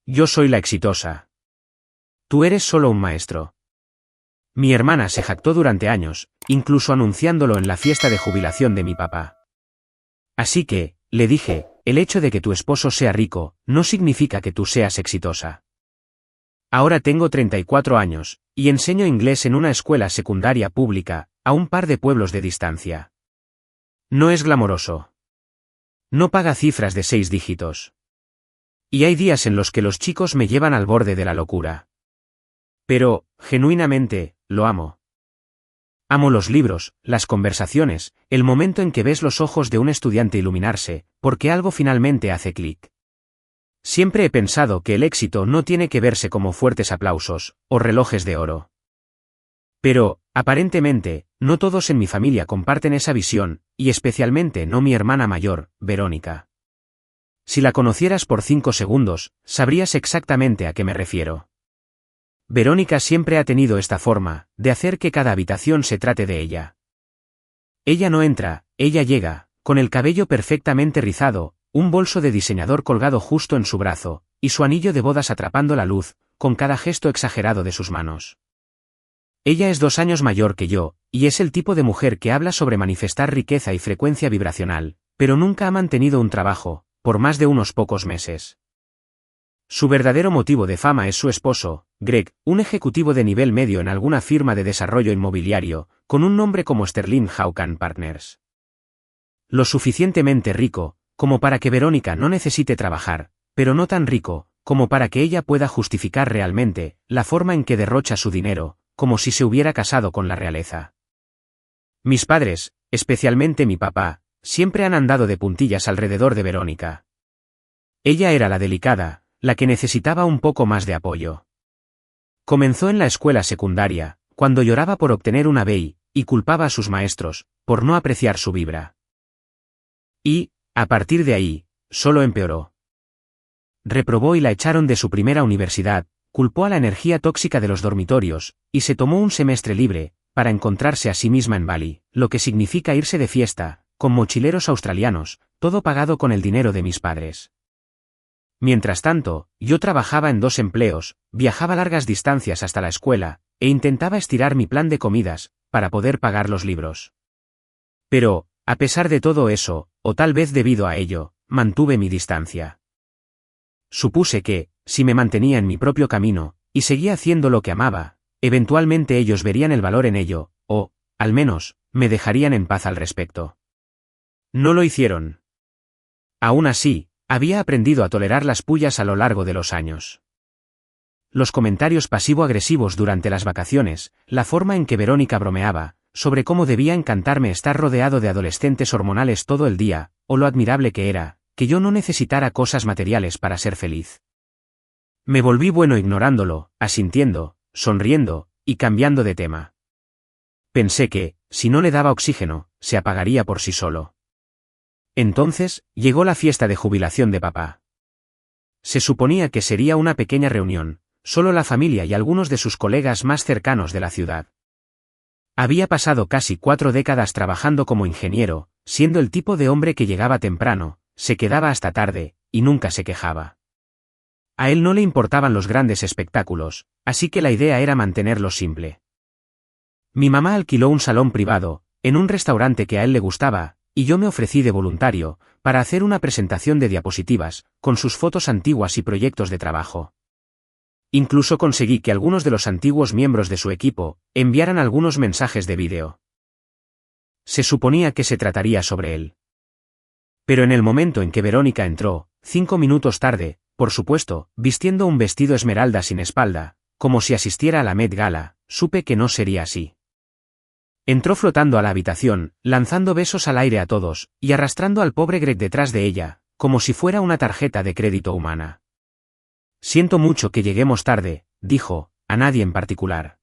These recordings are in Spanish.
Yo soy la exitosa. Tú eres solo un maestro. Mi hermana se jactó durante años, incluso anunciándolo en la fiesta de jubilación de mi papá. Así que, le dije, el hecho de que tu esposo sea rico, no significa que tú seas exitosa. Ahora tengo 34 años, y enseño inglés en una escuela secundaria pública, a un par de pueblos de distancia. No es glamoroso. No paga cifras de 6 dígitos. Y hay días en los que los chicos me llevan al borde de la locura. Pero, genuinamente, lo amo. Amo los libros, las conversaciones, el momento en que ves los ojos de un estudiante iluminarse, porque algo finalmente hace clic. Siempre he pensado que el éxito no tiene que verse como fuertes aplausos, o relojes de oro. Pero, aparentemente, no todos en mi familia comparten esa visión, y especialmente no mi hermana mayor, Verónica. Si la conocieras por 5 segundos, sabrías exactamente a qué me refiero. Verónica siempre ha tenido esta forma, de hacer que cada habitación se trate de ella. Ella no entra, ella llega, con el cabello perfectamente rizado, un bolso de diseñador colgado justo en su brazo, y su anillo de bodas atrapando la luz, con cada gesto exagerado de sus manos. Ella es 2 años mayor que yo, y es el tipo de mujer que habla sobre manifestar riqueza y frecuencia vibracional, pero nunca ha mantenido un trabajo, por más de unos pocos meses. Su verdadero motivo de fama es su esposo, Greg, un ejecutivo de nivel medio en alguna firma de desarrollo inmobiliario, con un nombre como Sterling Hawken Partners. Lo suficientemente rico, como para que Verónica no necesite trabajar, pero no tan rico, como para que ella pueda justificar realmente la forma en que derrocha su dinero, como si se hubiera casado con la realeza. Mis padres, especialmente mi papá, siempre han andado de puntillas alrededor de Verónica. Ella era la delicada, la que necesitaba un poco más de apoyo. Comenzó en la escuela secundaria, cuando lloraba por obtener una B y culpaba a sus maestros, por no apreciar su vibra. Y, a partir de ahí, solo empeoró. Reprobó y la echaron de su primera universidad, culpó a la energía tóxica de los dormitorios, y se tomó un semestre libre, para encontrarse a sí misma en Bali, lo que significa irse de fiesta, con mochileros australianos, todo pagado con el dinero de mis padres. Mientras tanto, yo trabajaba en 2 empleos, viajaba largas distancias hasta la escuela, e intentaba estirar mi plan de comidas, para poder pagar los libros. Pero, a pesar de todo eso, o tal vez debido a ello, mantuve mi distancia. Supuse que, si me mantenía en mi propio camino, y seguía haciendo lo que amaba, eventualmente ellos verían el valor en ello, o, al menos, me dejarían en paz al respecto. No lo hicieron. Aún así, había aprendido a tolerar las pullas a lo largo de los años. Los comentarios pasivo-agresivos durante las vacaciones, la forma en que Verónica bromeaba, sobre cómo debía encantarme estar rodeado de adolescentes hormonales todo el día, o lo admirable que era, que yo no necesitara cosas materiales para ser feliz. Me volví bueno ignorándolo, asintiendo, sonriendo, y cambiando de tema. Pensé que, si no le daba oxígeno, se apagaría por sí solo. Entonces, llegó la fiesta de jubilación de papá. Se suponía que sería una pequeña reunión, solo la familia y algunos de sus colegas más cercanos de la ciudad. Había pasado casi 4 décadas trabajando como ingeniero, siendo el tipo de hombre que llegaba temprano, se quedaba hasta tarde, y nunca se quejaba. A él no le importaban los grandes espectáculos, así que la idea era mantenerlo simple. Mi mamá alquiló un salón privado, en un restaurante que a él le gustaba, y yo me ofrecí de voluntario, para hacer una presentación de diapositivas, con sus fotos antiguas y proyectos de trabajo. Incluso conseguí que algunos de los antiguos miembros de su equipo enviaran algunos mensajes de vídeo. Se suponía que se trataría sobre él. Pero en el momento en que Verónica entró, 5 minutos tarde, por supuesto, vistiendo un vestido esmeralda sin espalda, como si asistiera a la Met Gala, supe que no sería así. Entró flotando a la habitación, lanzando besos al aire a todos, y arrastrando al pobre Greg detrás de ella, como si fuera una tarjeta de crédito humana. Siento mucho que lleguemos tarde, dijo, a nadie en particular.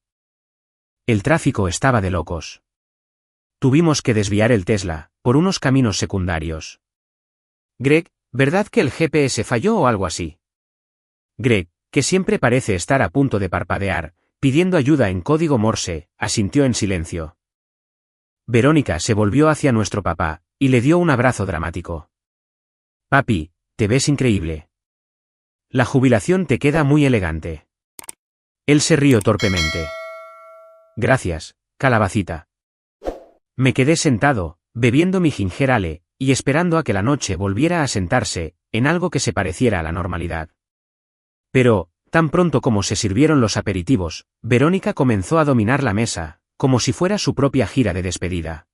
El tráfico estaba de locos. Tuvimos que desviar el Tesla, por unos caminos secundarios. Greg, ¿verdad que el GPS falló o algo así? Greg, que siempre parece estar a punto de parpadear, pidiendo ayuda en código Morse, asintió en silencio. Verónica se volvió hacia nuestro papá, y le dio un abrazo dramático. Papi, te ves increíble. La jubilación te queda muy elegante. Él se rió torpemente. Gracias, calabacita. Me quedé sentado, bebiendo mi ginger ale, y esperando a que la noche volviera a sentarse, en algo que se pareciera a la normalidad. Pero, tan pronto como se sirvieron los aperitivos, Verónica comenzó a dominar la mesa, como si fuera su propia gira de despedida.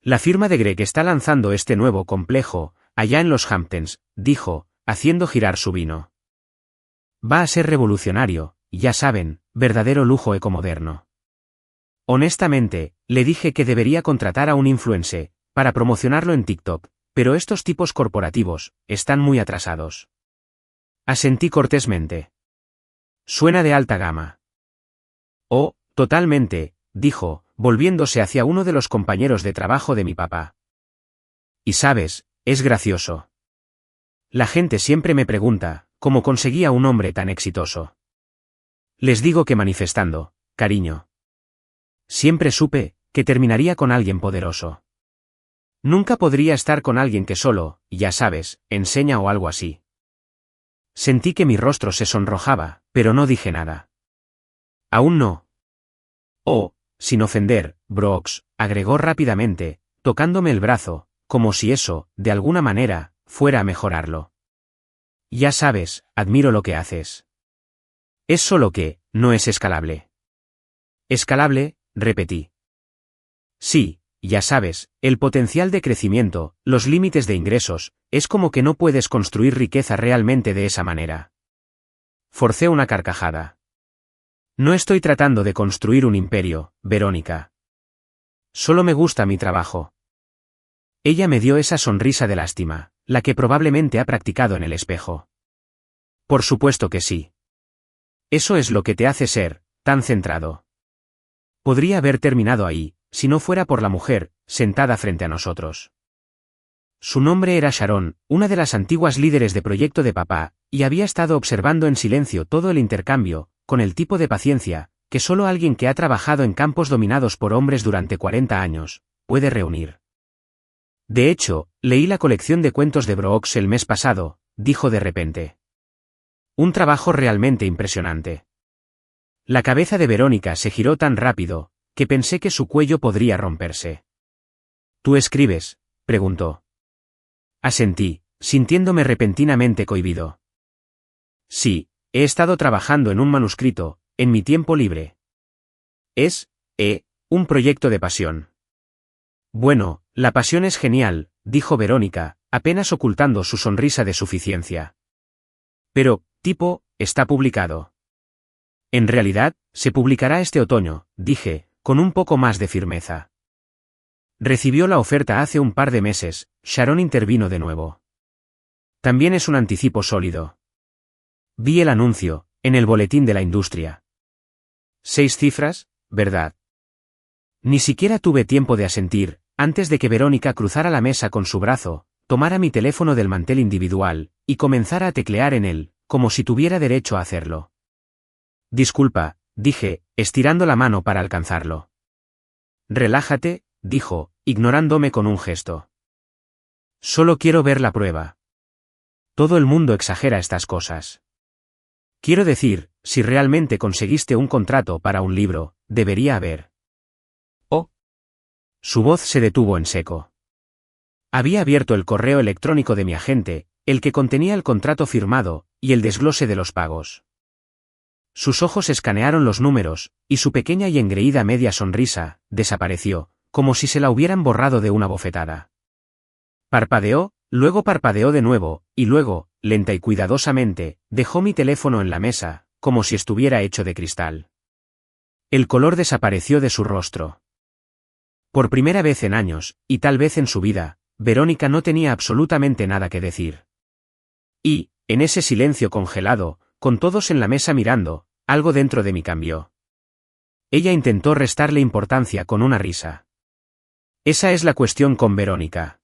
La firma de Greg está lanzando este nuevo complejo, allá en los Hamptons, dijo, haciendo girar su vino. Va a ser revolucionario, ya saben, verdadero lujo ecomoderno. Honestamente, le dije que debería contratar a un influencer, para promocionarlo en TikTok, pero estos tipos corporativos, están muy atrasados. Asentí cortésmente. Suena de alta gama. Oh, totalmente, dijo, volviéndose hacia uno de los compañeros de trabajo de mi papá. Y sabes, es gracioso. La gente siempre me pregunta, ¿cómo conseguía un hombre tan exitoso? Les digo que manifestando, cariño. Siempre supe, que terminaría con alguien poderoso. Nunca podría estar con alguien que solo, ya sabes, enseña o algo así. Sentí que mi rostro se sonrojaba, pero no dije nada. Aún no. Oh, sin ofender, Brooks, agregó rápidamente, tocándome el brazo, como si eso, de alguna manera, fuera a mejorarlo. Ya sabes, admiro lo que haces. Es solo que, no es escalable. Escalable, repetí. Sí, ya sabes, el potencial de crecimiento, los límites de ingresos, es como que no puedes construir riqueza realmente de esa manera. Forcé una carcajada. No estoy tratando de construir un imperio, Verónica. Solo me gusta mi trabajo. Ella me dio esa sonrisa de lástima, la que probablemente ha practicado en el espejo. Por supuesto que sí. Eso es lo que te hace ser, tan centrado. Podría haber terminado ahí, si no fuera por la mujer, sentada frente a nosotros. Su nombre era Sharon, una de las antiguas líderes de proyecto de papá, y había estado observando en silencio todo el intercambio, con el tipo de paciencia, que solo alguien que ha trabajado en campos dominados por hombres durante 40 años, puede reunir. De hecho, leí la colección de cuentos de Brooks el mes pasado, dijo de repente. Un trabajo realmente impresionante. La cabeza de Verónica se giró tan rápido, que pensé que su cuello podría romperse. ¿Tú escribes?, preguntó. Asentí, sintiéndome repentinamente cohibido. Sí, he estado trabajando en un manuscrito, en mi tiempo libre. Es, un proyecto de pasión. Bueno, la pasión es genial, dijo Verónica, apenas ocultando su sonrisa de suficiencia. Pero, tipo, está publicado. En realidad, se publicará este otoño, dije, con un poco más de firmeza. Recibió la oferta hace un par de meses, Sharon intervino de nuevo. También es un anticipo sólido. Vi el anuncio, en el boletín de la industria. 6 cifras, ¿verdad? Ni siquiera tuve tiempo de asentir, antes de que Verónica cruzara la mesa con su brazo, tomara mi teléfono del mantel individual, y comenzara a teclear en él, como si tuviera derecho a hacerlo. Disculpa, dije, estirando la mano para alcanzarlo. Relájate, dijo, ignorándome con un gesto. Solo quiero ver la prueba. Todo el mundo exagera estas cosas. Quiero decir, si realmente conseguiste un contrato para un libro, debería haber. Oh. Su voz se detuvo en seco. Había abierto el correo electrónico de mi agente, el que contenía el contrato firmado, y el desglose de los pagos. Sus ojos escanearon los números, y su pequeña y engreída media sonrisa, desapareció, como si se la hubieran borrado de una bofetada. Parpadeó, luego parpadeó de nuevo, y luego, lenta y cuidadosamente, dejó mi teléfono en la mesa, como si estuviera hecho de cristal. El color desapareció de su rostro. Por primera vez en años, y tal vez en su vida, Verónica no tenía absolutamente nada que decir. Y, en ese silencio congelado, con todos en la mesa mirando, algo dentro de mí cambió. Ella intentó restarle importancia con una risa. Esa es la cuestión con Verónica.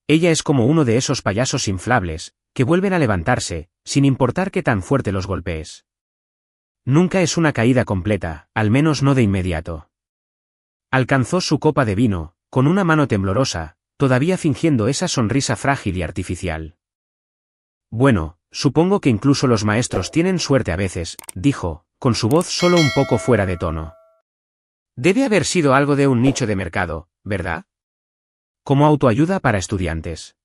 Ella es como uno de esos payasos inflables, que vuelven a levantarse, sin importar qué tan fuerte los golpees. Nunca es una caída completa, al menos no de inmediato. Alcanzó su copa de vino, con una mano temblorosa, todavía fingiendo esa sonrisa frágil y artificial. Bueno, supongo que incluso los maestros tienen suerte a veces, dijo, con su voz solo un poco fuera de tono. Debe haber sido algo de un nicho de mercado, ¿verdad? Como autoayuda para estudiantes.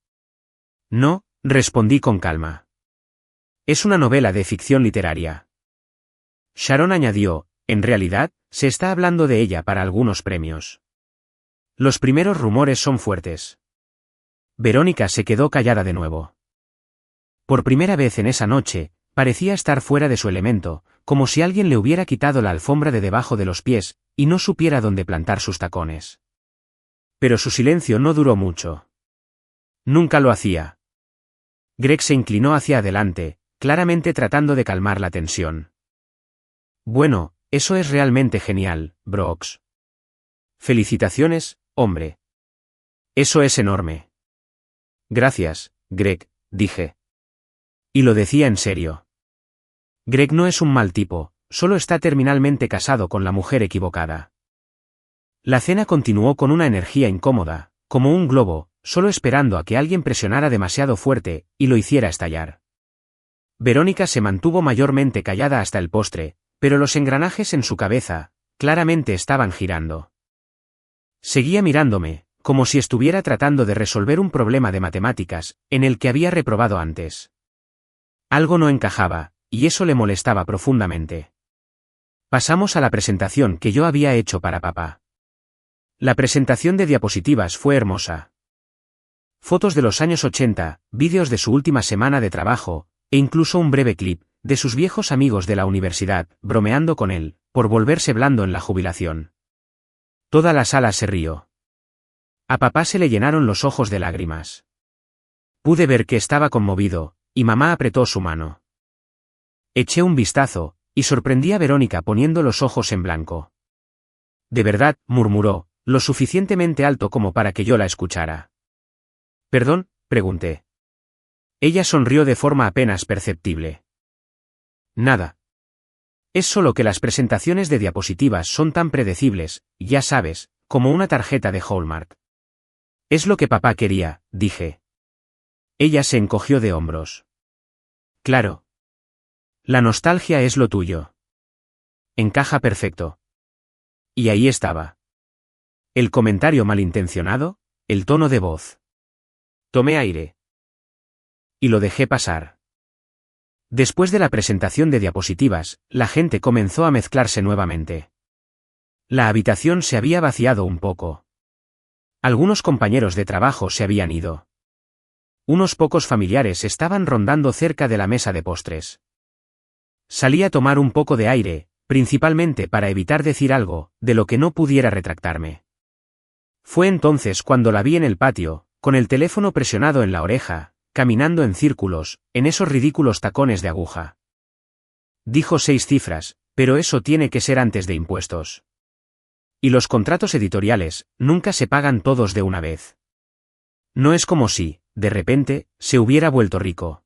No, respondí con calma. Es una novela de ficción literaria. Sharon añadió, en realidad, se está hablando de ella para algunos premios. Los primeros rumores son fuertes. Verónica se quedó callada de nuevo. Por primera vez en esa noche, parecía estar fuera de su elemento, como si alguien le hubiera quitado la alfombra de debajo de los pies, y no supiera dónde plantar sus tacones. Pero su silencio no duró mucho. Nunca lo hacía. Greg se inclinó hacia adelante, claramente tratando de calmar la tensión. Bueno, eso es realmente genial, Brooks. Felicitaciones, hombre. Eso es enorme. Gracias, Greg, dije. Y lo decía en serio. Greg no es un mal tipo, solo está terminalmente casado con la mujer equivocada. La cena continuó con una energía incómoda, como un globo, solo esperando a que alguien presionara demasiado fuerte, y lo hiciera estallar. Verónica se mantuvo mayormente callada hasta el postre, pero los engranajes en su cabeza, claramente estaban girando. Seguía mirándome, como si estuviera tratando de resolver un problema de matemáticas, en el que había reprobado antes. Algo no encajaba, y eso le molestaba profundamente. Pasamos a la presentación que yo había hecho para papá. La presentación de diapositivas fue hermosa. Fotos de los años 80, vídeos de su última semana de trabajo, e incluso un breve clip, de sus viejos amigos de la universidad, bromeando con él, por volverse blando en la jubilación. Toda la sala se rió. A papá se le llenaron los ojos de lágrimas. Pude ver que estaba conmovido, y mamá apretó su mano. Eché un vistazo, y sorprendí a Verónica poniendo los ojos en blanco. De verdad, murmuró, lo suficientemente alto como para que yo la escuchara. ¿Perdón?, pregunté. Ella sonrió de forma apenas perceptible. Nada. Es solo que las presentaciones de diapositivas son tan predecibles, ya sabes, como una tarjeta de Hallmark. Es lo que papá quería, dije. Ella se encogió de hombros. Claro. La nostalgia es lo tuyo. Encaja perfecto. Y ahí estaba. El comentario malintencionado, el tono de voz. Tomé aire. Y lo dejé pasar. Después de la presentación de diapositivas, la gente comenzó a mezclarse nuevamente. La habitación se había vaciado un poco. Algunos compañeros de trabajo se habían ido. Unos pocos familiares estaban rondando cerca de la mesa de postres. Salí a tomar un poco de aire, principalmente para evitar decir algo, de lo que no pudiera retractarme. Fue entonces cuando la vi en el patio, con el teléfono presionado en la oreja, caminando en círculos, en esos ridículos tacones de aguja. Dijo 6 cifras, pero eso tiene que ser antes de impuestos. Y los contratos editoriales, nunca se pagan todos de una vez. No es como si, de repente, se hubiera vuelto rico.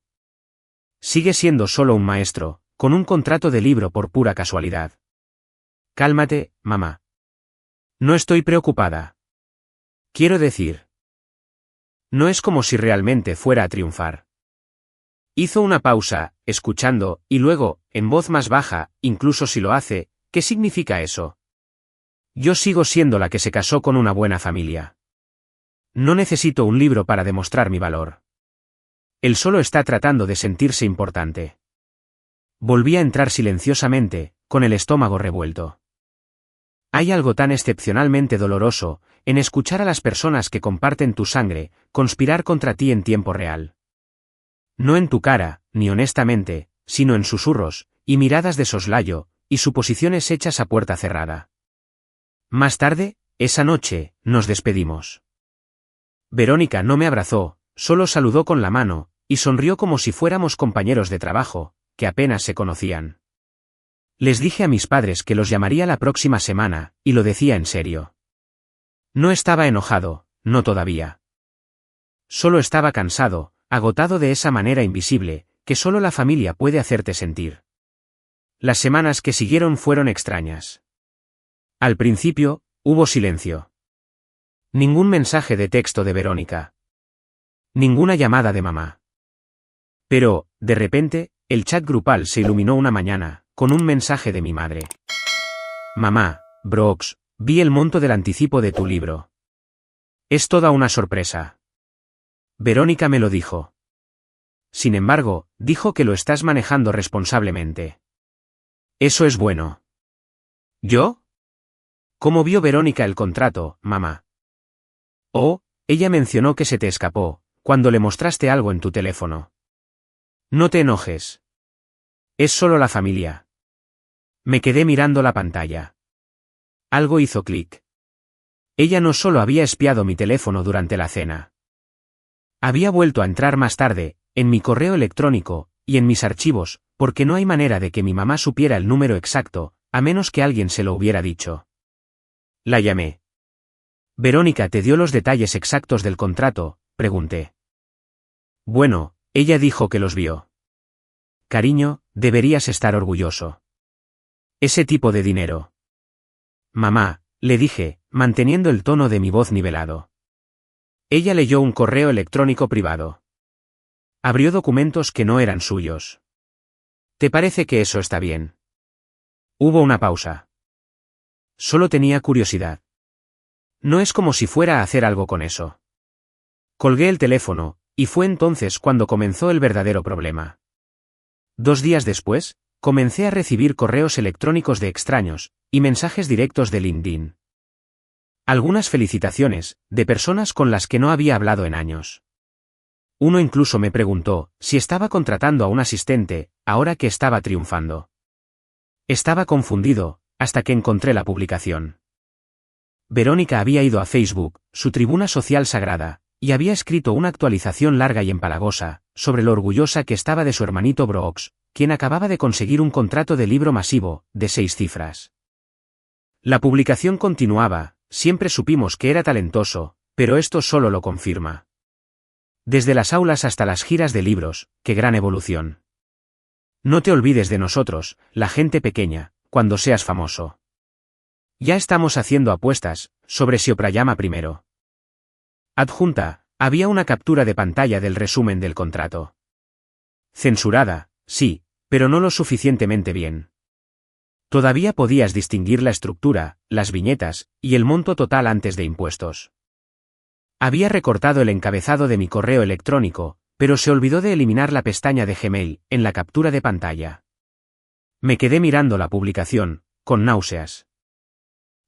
Sigue siendo solo un maestro, con un contrato de libro por pura casualidad. Cálmate, mamá. No estoy preocupada. Quiero decir. No es como si realmente fuera a triunfar. Hizo una pausa, escuchando, y luego, en voz más baja, incluso si lo hace, ¿qué significa eso? Yo sigo siendo la que se casó con una buena familia. No necesito un libro para demostrar mi valor. Él solo está tratando de sentirse importante. Volví a entrar silenciosamente, con el estómago revuelto. Hay algo tan excepcionalmente doloroso, en escuchar a las personas que comparten tu sangre, conspirar contra ti en tiempo real. No en tu cara, ni honestamente, sino en susurros, y miradas de soslayo, y suposiciones hechas a puerta cerrada. Más tarde, esa noche, nos despedimos. Verónica no me abrazó, solo saludó con la mano, y sonrió como si fuéramos compañeros de trabajo, que apenas se conocían. Les dije a mis padres que los llamaría la próxima semana, y lo decía en serio. No estaba enojado, no todavía. Solo estaba cansado, agotado de esa manera invisible, que solo la familia puede hacerte sentir. Las semanas que siguieron fueron extrañas. Al principio, hubo silencio. Ningún mensaje de texto de Verónica. Ninguna llamada de mamá. Pero, de repente, el chat grupal se iluminó una mañana, con un mensaje de mi madre. Mamá, Brooks, vi el monto del anticipo de tu libro. Es toda una sorpresa. Verónica me lo dijo. Sin embargo, dijo que lo estás manejando responsablemente. Eso es bueno. ¿Yo? ¿Cómo vio Verónica el contrato, mamá? Oh, ella mencionó que se te escapó, cuando le mostraste algo en tu teléfono. No te enojes. Es solo la familia. Me quedé mirando la pantalla. Algo hizo clic. Ella no solo había espiado mi teléfono durante la cena. Había vuelto a entrar más tarde, en mi correo electrónico, y en mis archivos, porque no hay manera de que mi mamá supiera el número exacto, a menos que alguien se lo hubiera dicho. La llamé. Verónica te dio los detalles exactos del contrato, pregunté. Bueno, ella dijo que los vio. Cariño, deberías estar orgulloso. Ese tipo de dinero. Mamá, le dije, manteniendo el tono de mi voz nivelado. Ella leyó un correo electrónico privado. Abrió documentos que no eran suyos. ¿Te parece que eso está bien? Hubo una pausa. Solo tenía curiosidad. No es como si fuera a hacer algo con eso. Colgué el teléfono, y fue entonces cuando comenzó el verdadero problema. 2 días después, comencé a recibir correos electrónicos de extraños, y mensajes directos de LinkedIn. Algunas felicitaciones, de personas con las que no había hablado en años. Uno incluso me preguntó si estaba contratando a un asistente, ahora que estaba triunfando. Estaba confundido, hasta que encontré la publicación. Verónica había ido a Facebook, su tribuna social sagrada, y había escrito una actualización larga y empalagosa, sobre lo orgullosa que estaba de su hermanito Brooks, quien acababa de conseguir un contrato de libro masivo, de 6 cifras. La publicación continuaba, siempre supimos que era talentoso, pero esto solo lo confirma. Desde las aulas hasta las giras de libros, qué gran evolución. No te olvides de nosotros, la gente pequeña, cuando seas famoso. Ya estamos haciendo apuestas, sobre si Oprah llama primero. Adjunta, había una captura de pantalla del resumen del contrato. Censurada, sí, pero no lo suficientemente bien. Todavía podías distinguir la estructura, las viñetas, y el monto total antes de impuestos. Había recortado el encabezado de mi correo electrónico, pero se olvidó de eliminar la pestaña de Gmail, en la captura de pantalla. Me quedé mirando la publicación, con náuseas.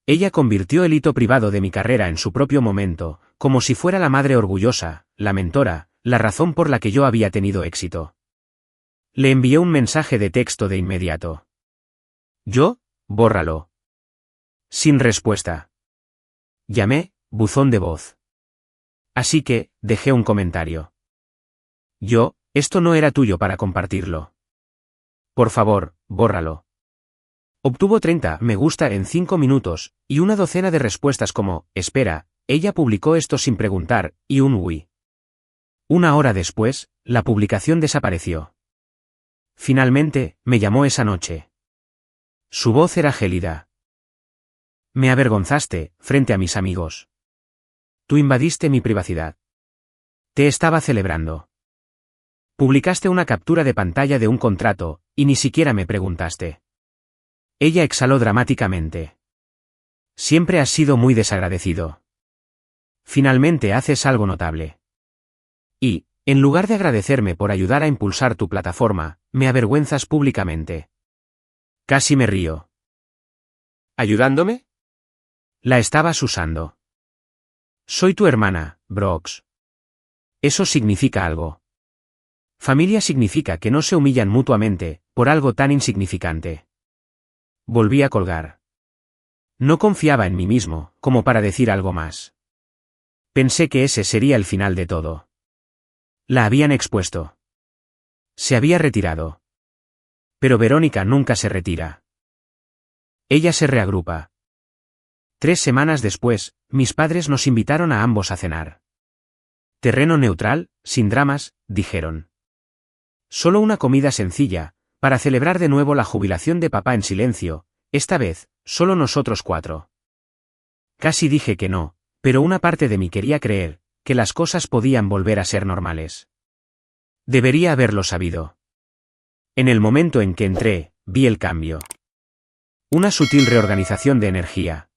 Ella convirtió el hito privado de mi carrera en su propio momento, como si fuera la madre orgullosa, la mentora, la razón por la que yo había tenido éxito. Le envié un mensaje de texto de inmediato. Yo, bórralo. Sin respuesta. Llamé, buzón de voz. Así que, dejé un comentario. Esto no era tuyo para compartirlo. Por favor, bórralo. Obtuvo 30 me gusta en 5 minutos, y una docena de respuestas como, espera, ella publicó esto sin preguntar, y un uy. 1 hora después, la publicación desapareció. Finalmente, me llamó esa noche. Su voz era gélida. Me avergonzaste, frente a mis amigos. Tú invadiste mi privacidad. Te estaba celebrando. Publicaste una captura de pantalla de un contrato, y ni siquiera me preguntaste. Ella exhaló dramáticamente. Siempre has sido muy desagradecido. Finalmente haces algo notable. Y, en lugar de agradecerme por ayudar a impulsar tu plataforma, me avergüenzas públicamente. Casi me río. ¿Ayudándome? La estabas usando. Soy tu hermana, Brooks. Eso significa algo. Familia significa que no se humillan mutuamente, por algo tan insignificante. Volví a colgar. No confiaba en mí mismo, como para decir algo más. Pensé que ese sería el final de todo. La habían expuesto. Se había retirado. Pero Verónica nunca se retira. Ella se reagrupa. 3 semanas después, mis padres nos invitaron a ambos a cenar. Terreno neutral, sin dramas, dijeron. Solo una comida sencilla, para celebrar de nuevo la jubilación de papá en silencio, esta vez, solo nosotros 4. Casi dije que no, pero una parte de mí quería creer, que las cosas podían volver a ser normales. Debería haberlo sabido. En el momento en que entré, vi el cambio. Una sutil reorganización de energía.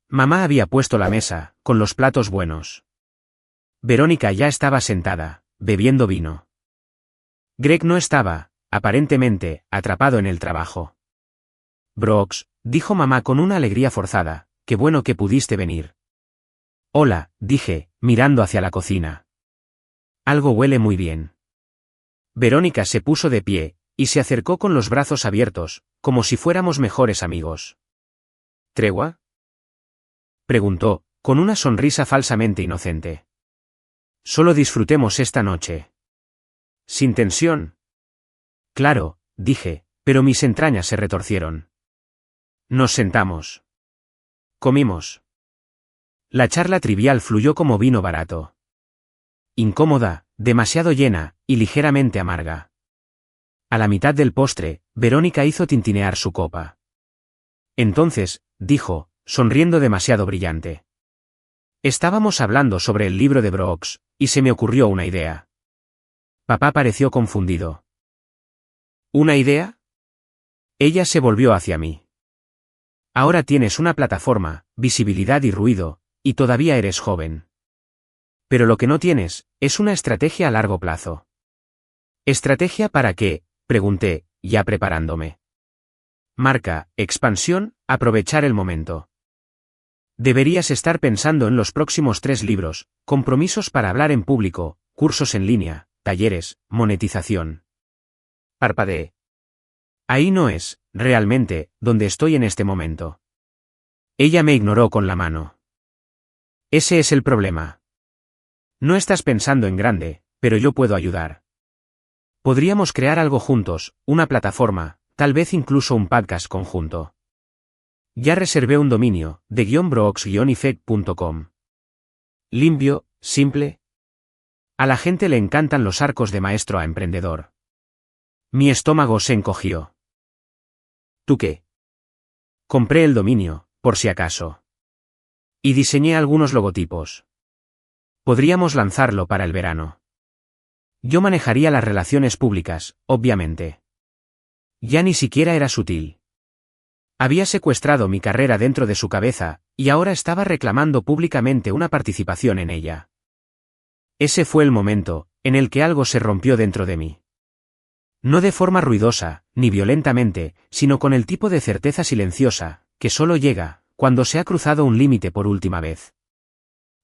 Mamá había puesto la mesa, con los platos buenos. Verónica ya estaba sentada, bebiendo vino. Greg no estaba, aparentemente, atrapado en el trabajo. Brooks, dijo mamá con una alegría forzada, qué bueno que pudiste venir. Hola, dije, mirando hacia la cocina. Algo huele muy bien. Verónica se puso de pie, y se acercó con los brazos abiertos, como si fuéramos mejores amigos. ¿Tregua? Preguntó, con una sonrisa falsamente inocente. Solo disfrutemos esta noche. Sin tensión. Claro, dije, pero mis entrañas se retorcieron. Nos sentamos. Comimos. La charla trivial fluyó como vino barato. Incómoda, demasiado llena, y ligeramente amarga. A la mitad del postre, Verónica hizo tintinear su copa. Entonces, dijo, sonriendo demasiado brillante. Estábamos hablando sobre el libro de Brooks, y se me ocurrió una idea. Papá pareció confundido. ¿Una idea? Ella se volvió hacia mí. Ahora tienes una plataforma, visibilidad y ruido, y todavía eres joven. Pero lo que no tienes, es una estrategia a largo plazo. ¿Estrategia para qué?, pregunté, ya preparándome. Marca, expansión, aprovechar el momento. Deberías estar pensando en los próximos 3 libros, compromisos para hablar en público, cursos en línea, talleres, monetización. Parpadeé. Ahí no es, realmente, donde estoy en este momento. Ella me ignoró con la mano. Ese es el problema. No estás pensando en grande, pero yo puedo ayudar. Podríamos crear algo juntos, una plataforma, tal vez incluso un podcast conjunto. Ya reservé un dominio, de _brooks_effect.com. Limpio, simple. A la gente le encantan los arcos de maestro a emprendedor. Mi estómago se encogió. ¿Tú qué? Compré el dominio, por si acaso. Y diseñé algunos logotipos. Podríamos lanzarlo para el verano. Yo manejaría las relaciones públicas, obviamente. Ya ni siquiera era sutil. Había secuestrado mi carrera dentro de su cabeza, y ahora estaba reclamando públicamente una participación en ella. Ese fue el momento, en el que algo se rompió dentro de mí. No de forma ruidosa, ni violentamente, sino con el tipo de certeza silenciosa, que solo llega, cuando se ha cruzado un límite por última vez.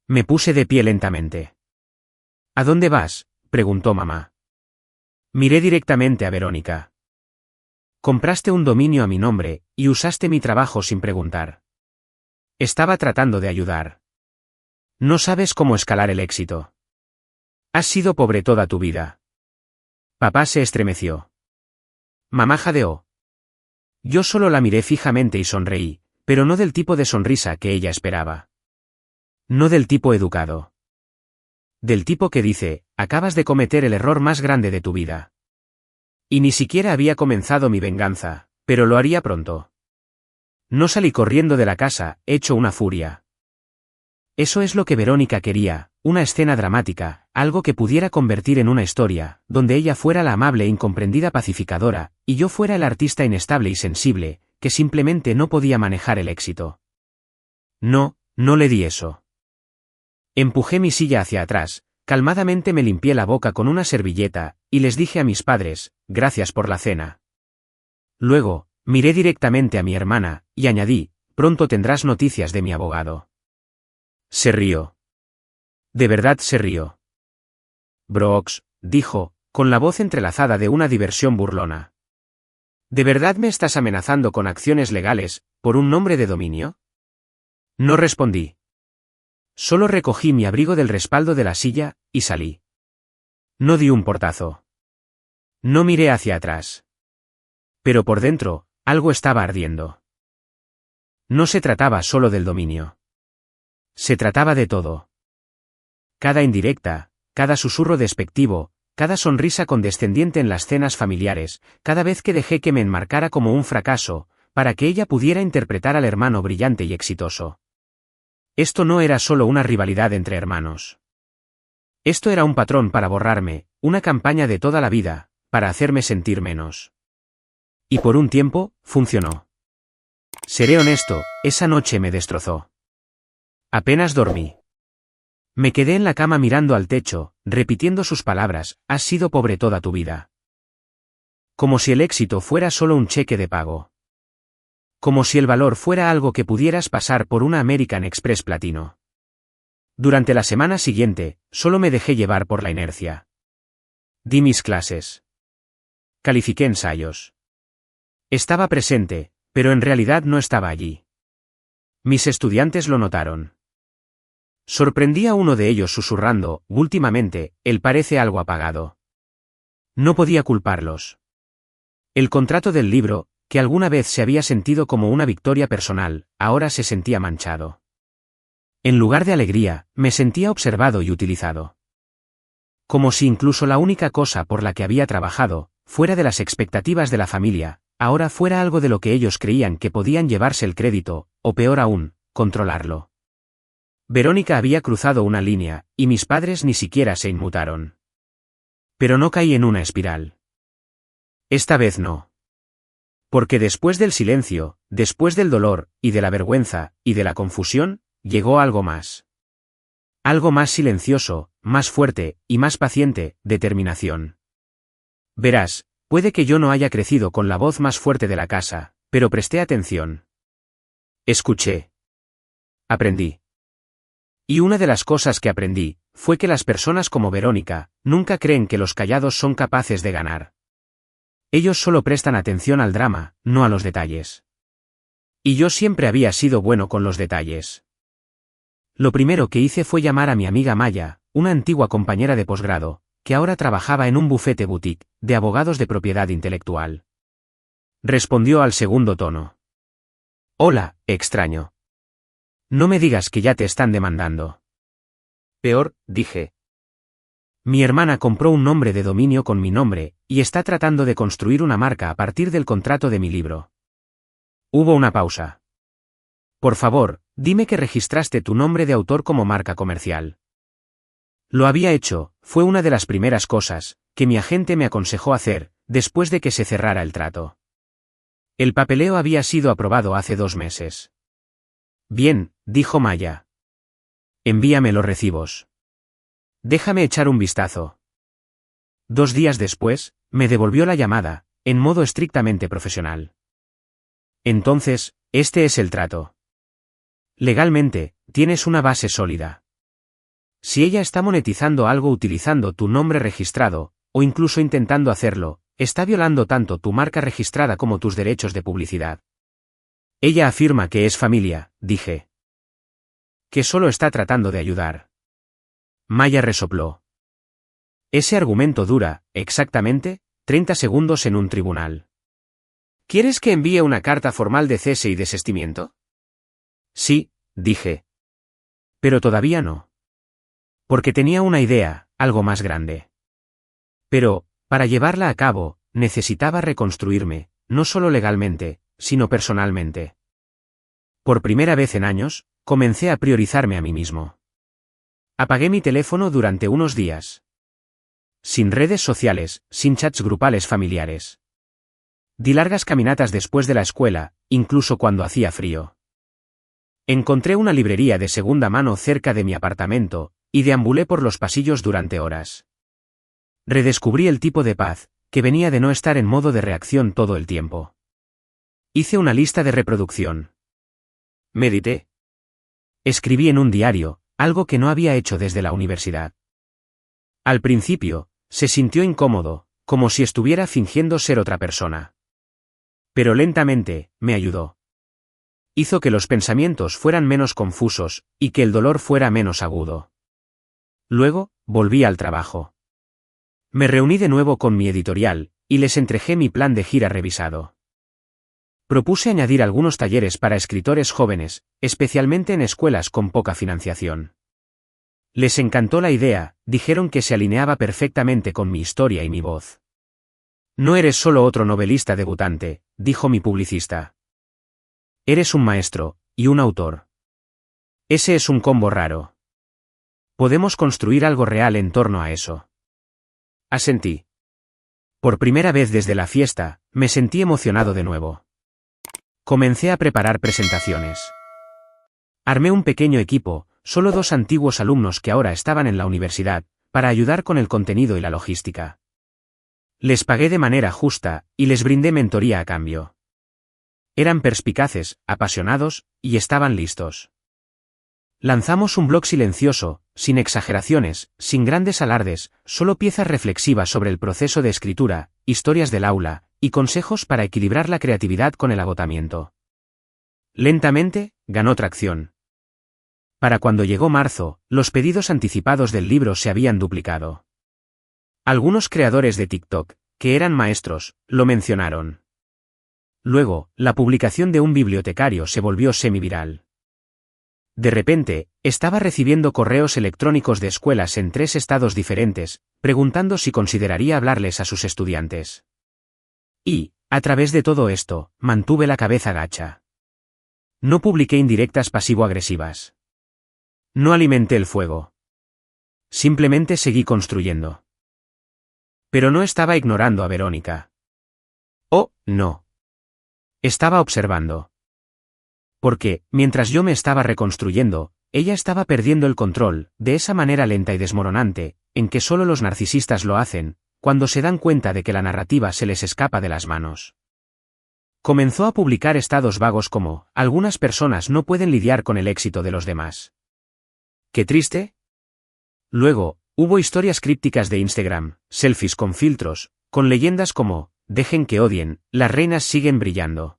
Me puse de pie lentamente. ¿A dónde vas?, preguntó mamá. Miré directamente a Verónica. Compraste un dominio a mi nombre, y usaste mi trabajo sin preguntar. Estaba tratando de ayudar. No sabes cómo escalar el éxito. Has sido pobre toda tu vida. Papá se estremeció. Mamá jadeó. Yo solo la miré fijamente y sonreí, pero no del tipo de sonrisa que ella esperaba. No del tipo educado. Del tipo que dice, acabas de cometer el error más grande de tu vida. Y ni siquiera había comenzado mi venganza, pero lo haría pronto. No salí corriendo de la casa, hecho una furia. Eso es lo que Verónica quería, una escena dramática, algo que pudiera convertir en una historia, donde ella fuera la amable e incomprendida pacificadora, y yo fuera el artista inestable y sensible, que simplemente no podía manejar el éxito. No, no le di eso. Empujé mi silla hacia atrás, calmadamente me limpié la boca con una servilleta, y les dije a mis padres, gracias por la cena. Luego, miré directamente a mi hermana, y añadí, pronto tendrás noticias de mi abogado. Se rió. De verdad se rió. Brooks, dijo, con la voz entrelazada de una diversión burlona. ¿De verdad me estás amenazando con acciones legales, por un nombre de dominio? No respondí. Solo recogí mi abrigo del respaldo de la silla, y salí. No di un portazo. No miré hacia atrás. Pero por dentro, algo estaba ardiendo. No se trataba solo del dominio. Se trataba de todo. Cada indirecta, cada susurro despectivo, cada sonrisa condescendiente en las cenas familiares, cada vez que dejé que me enmarcara como un fracaso, para que ella pudiera interpretar al hermano brillante y exitoso. Esto no era solo una rivalidad entre hermanos. Esto era un patrón para borrarme, una campaña de toda la vida, para hacerme sentir menos. Y por un tiempo, funcionó. Seré honesto, esa noche me destrozó. Apenas dormí. Me quedé en la cama mirando al techo, repitiendo sus palabras: has sido pobre toda tu vida. Como si el éxito fuera solo un cheque de pago. Como si el valor fuera algo que pudieras pasar por una American Express platino. Durante la semana siguiente, solo me dejé llevar por la inercia. Di mis clases. Califiqué ensayos. Estaba presente, pero en realidad no estaba allí. Mis estudiantes lo notaron. Sorprendí a uno de ellos susurrando: últimamente, él parece algo apagado. No podía culparlos. El contrato del libro, que alguna vez se había sentido como una victoria personal, ahora se sentía manchado. En lugar de alegría, me sentía observado y utilizado. Como si incluso la única cosa por la que había trabajado, fuera de las expectativas de la familia, ahora fuera algo de lo que ellos creían que podían llevarse el crédito, o peor aún, controlarlo. Verónica había cruzado una línea, y mis padres ni siquiera se inmutaron. Pero no caí en una espiral. Esta vez no. Porque después del silencio, después del dolor, y de la vergüenza, y de la confusión, llegó algo más. Algo más silencioso, más fuerte, y más paciente: determinación. Verás, puede que yo no haya crecido con la voz más fuerte de la casa, pero presté atención. Escuché. Aprendí. Y una de las cosas que aprendí, fue que las personas como Verónica, nunca creen que los callados son capaces de ganar. Ellos solo prestan atención al drama, no a los detalles. Y yo siempre había sido bueno con los detalles. Lo primero que hice fue llamar a mi amiga Maya, una antigua compañera de posgrado, que ahora trabajaba en un bufete boutique, de abogados de propiedad intelectual. Respondió al segundo tono. Hola, extraño. No me digas que ya te están demandando. Peor, dije. Mi hermana compró un nombre de dominio con mi nombre, y está tratando de construir una marca a partir del contrato de mi libro. Hubo una pausa. Por favor, dime que registraste tu nombre de autor como marca comercial. Lo había hecho, fue una de las primeras cosas que mi agente me aconsejó hacer, después de que se cerrara el trato. El papeleo había sido aprobado hace 2 meses. Bien, dijo Maya. Envíame los recibos. Déjame echar un vistazo. 2 días después, me devolvió la llamada, en modo estrictamente profesional. Entonces, este es el trato. Legalmente, tienes una base sólida. Si ella está monetizando algo utilizando tu nombre registrado, o incluso intentando hacerlo, está violando tanto tu marca registrada como tus derechos de publicidad. Ella afirma que es familia, dije. Que solo está tratando de ayudar. Maya resopló. Ese argumento dura, exactamente, 30 segundos en un tribunal. ¿Quieres que envíe una carta formal de cese y desistimiento? Sí, dije. Pero todavía no. Porque tenía una idea, algo más grande. Pero, para llevarla a cabo, necesitaba reconstruirme, no solo legalmente, sino personalmente. Por primera vez en años, comencé a priorizarme a mí mismo. Apagué mi teléfono durante unos días. Sin redes sociales, sin chats grupales familiares. Di largas caminatas después de la escuela, incluso cuando hacía frío. Encontré una librería de segunda mano cerca de mi apartamento, y deambulé por los pasillos durante horas. Redescubrí el tipo de paz, que venía de no estar en modo de reacción todo el tiempo. Hice una lista de reproducción. Medité. Escribí en un diario, algo que no había hecho desde la universidad. Al principio, se sintió incómodo, como si estuviera fingiendo ser otra persona. Pero lentamente, me ayudó. Hizo que los pensamientos fueran menos confusos, y que el dolor fuera menos agudo. Luego, volví al trabajo. Me reuní de nuevo con mi editorial, y les entregué mi plan de gira revisado. Propuse añadir algunos talleres para escritores jóvenes, especialmente en escuelas con poca financiación. Les encantó la idea, dijeron que se alineaba perfectamente con mi historia y mi voz. No eres solo otro novelista debutante, dijo mi publicista. Eres un maestro, y un autor. Ese es un combo raro. Podemos construir algo real en torno a eso. asentí. Por primera vez desde la fiesta, me sentí emocionado de nuevo. Comencé a preparar presentaciones. Armé un pequeño equipo, solo 2 antiguos alumnos que ahora estaban en la universidad, para ayudar con el contenido y la logística. Les pagué de manera justa, y les brindé mentoría a cambio. Eran perspicaces, apasionados, y estaban listos. Lanzamos un blog silencioso, sin exageraciones, sin grandes alardes, solo piezas reflexivas sobre el proceso de escritura, historias del aula, y consejos para equilibrar la creatividad con el agotamiento. Lentamente, ganó tracción. Para cuando llegó marzo, los pedidos anticipados del libro se habían duplicado. Algunos creadores de TikTok, que eran maestros, lo mencionaron. Luego, la publicación de un bibliotecario se volvió semiviral. De repente, estaba recibiendo correos electrónicos de escuelas en 3 estados diferentes, preguntando si consideraría hablarles a sus estudiantes. Y, a través de todo esto, mantuve la cabeza gacha. No publiqué indirectas pasivo-agresivas. No alimenté el fuego. Simplemente seguí construyendo. Pero no estaba ignorando a Verónica. Oh, no. Estaba observando. Porque, mientras yo me estaba reconstruyendo, ella estaba perdiendo el control, de esa manera lenta y desmoronante, en que solo los narcisistas lo hacen, cuando se dan cuenta de que la narrativa se les escapa de las manos. Comenzó a publicar estados vagos como, algunas personas no pueden lidiar con el éxito de los demás. ¿Qué triste? Luego, hubo historias crípticas de Instagram, selfies con filtros, con leyendas como, dejen que odien, las reinas siguen brillando.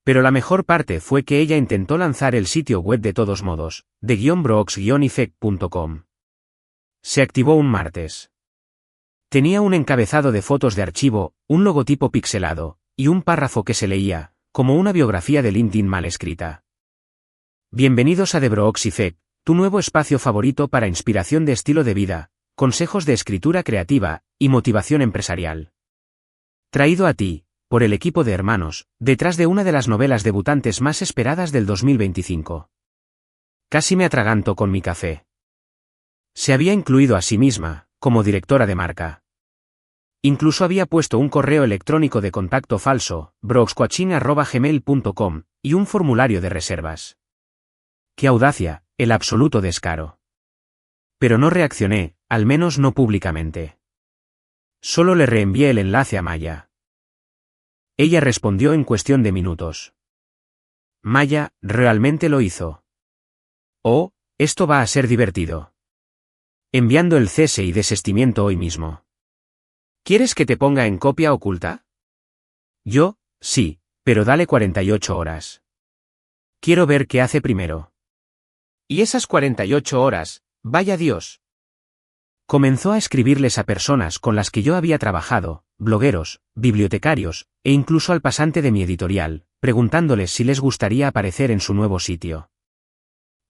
Pero la mejor parte fue que ella intentó lanzar el sitio web de todos modos, de _brooks_effect.com. Se activó un martes. Tenía un encabezado de fotos de archivo, un logotipo pixelado, y un párrafo que se leía, como una biografía de LinkedIn mal escrita. Bienvenidos a The Brooks Effect, tu nuevo espacio favorito para inspiración de estilo de vida, consejos de escritura creativa, y motivación empresarial. Traído a ti, por el equipo de hermanos, detrás de una de las novelas debutantes más esperadas del 2025. Casi me atraganto con mi café. Se había incluido a sí misma, como directora de marca. Incluso había puesto un correo electrónico de contacto falso, brookscoaching@gmail.com, y un formulario de reservas. ¡Qué audacia, el absoluto descaro! Pero no reaccioné, al menos no públicamente. Solo le reenvié el enlace a Maya. Ella respondió en cuestión de minutos. Maya, realmente lo hizo. Oh, esto va a ser divertido. Enviando el cese y desistimiento hoy mismo. ¿Quieres que te ponga en copia oculta? Yo, sí, pero dale 48 horas. Quiero ver qué hace primero. Y esas 48 horas, vaya Dios. Comenzó a escribirles a personas con las que yo había trabajado, blogueros, bibliotecarios, e incluso al pasante de mi editorial, preguntándoles si les gustaría aparecer en su nuevo sitio.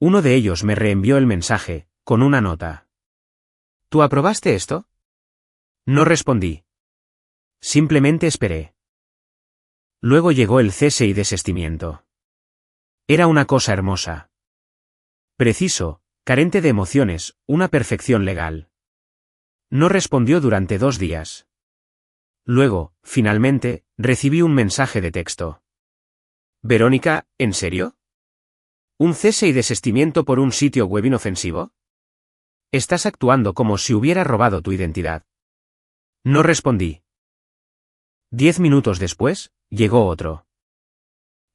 Uno de ellos me reenvió el mensaje, con una nota. ¿Tú aprobaste esto? No respondí. Simplemente esperé. Luego llegó el cese y desistimiento. Era una cosa hermosa. Preciso, carente de emociones, una perfección legal. No respondió durante 2 días. Luego, finalmente, recibí un mensaje de texto. Verónica, ¿en serio? ¿Un cese y desistimiento por un sitio web inofensivo? Estás actuando como si hubiera robado tu identidad. No respondí. 10 minutos después, llegó otro.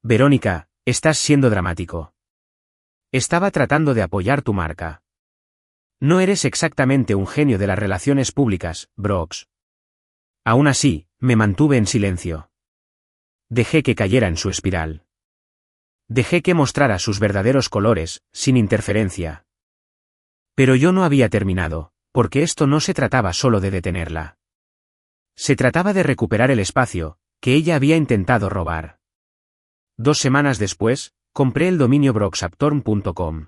Verónica, estás siendo dramático. Estaba tratando de apoyar tu marca. No eres exactamente un genio de las relaciones públicas, Brooks. Aún así, me mantuve en silencio. Dejé que cayera en su espiral. Dejé que mostrara sus verdaderos colores, sin interferencia. Pero yo no había terminado, porque esto no se trataba solo de detenerla. Se trataba de recuperar el espacio, que ella había intentado robar. 2 semanas después, compré el dominio brooksaptorn.com.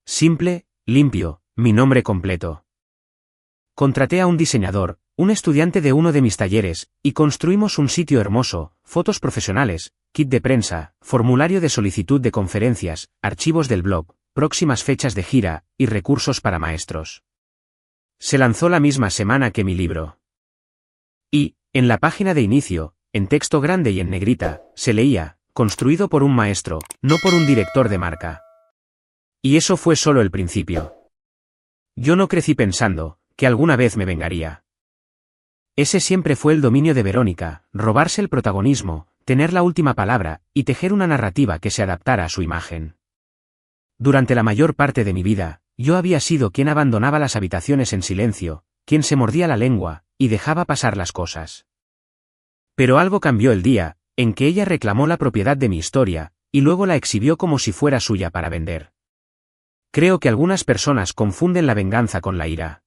Simple, limpio, mi nombre completo. Contraté a un diseñador, un estudiante de uno de mis talleres, y construimos un sitio hermoso, fotos profesionales, kit de prensa, formulario de solicitud de conferencias, archivos del blog, próximas fechas de gira, y recursos para maestros. Se lanzó la misma semana que mi libro. Y, en la página de inicio, en texto grande y en negrita, se leía, construido por un maestro, no por un director de marca. Y eso fue solo el principio. Yo no crecí pensando que alguna vez me vengaría. Ese siempre fue el dominio de Verónica, robarse el protagonismo, tener la última palabra, y tejer una narrativa que se adaptara a su imagen. Durante la mayor parte de mi vida, yo había sido quien abandonaba las habitaciones en silencio, quien se mordía la lengua, y dejaba pasar las cosas. Pero algo cambió el día, en que ella reclamó la propiedad de mi historia, y luego la exhibió como si fuera suya para vender. Creo que algunas personas confunden la venganza con la ira.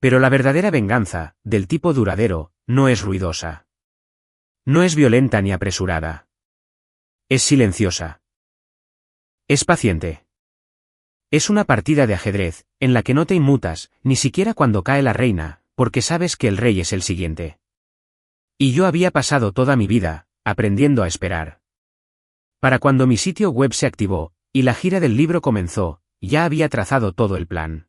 Pero la verdadera venganza, del tipo duradero, no es ruidosa. No es violenta ni apresurada. Es silenciosa. Es paciente. Es una partida de ajedrez, en la que no te inmutas, ni siquiera cuando cae la reina, porque sabes que el rey es el siguiente. Y yo había pasado toda mi vida, aprendiendo a esperar. Para cuando mi sitio web se activó, y la gira del libro comenzó, ya había trazado todo el plan.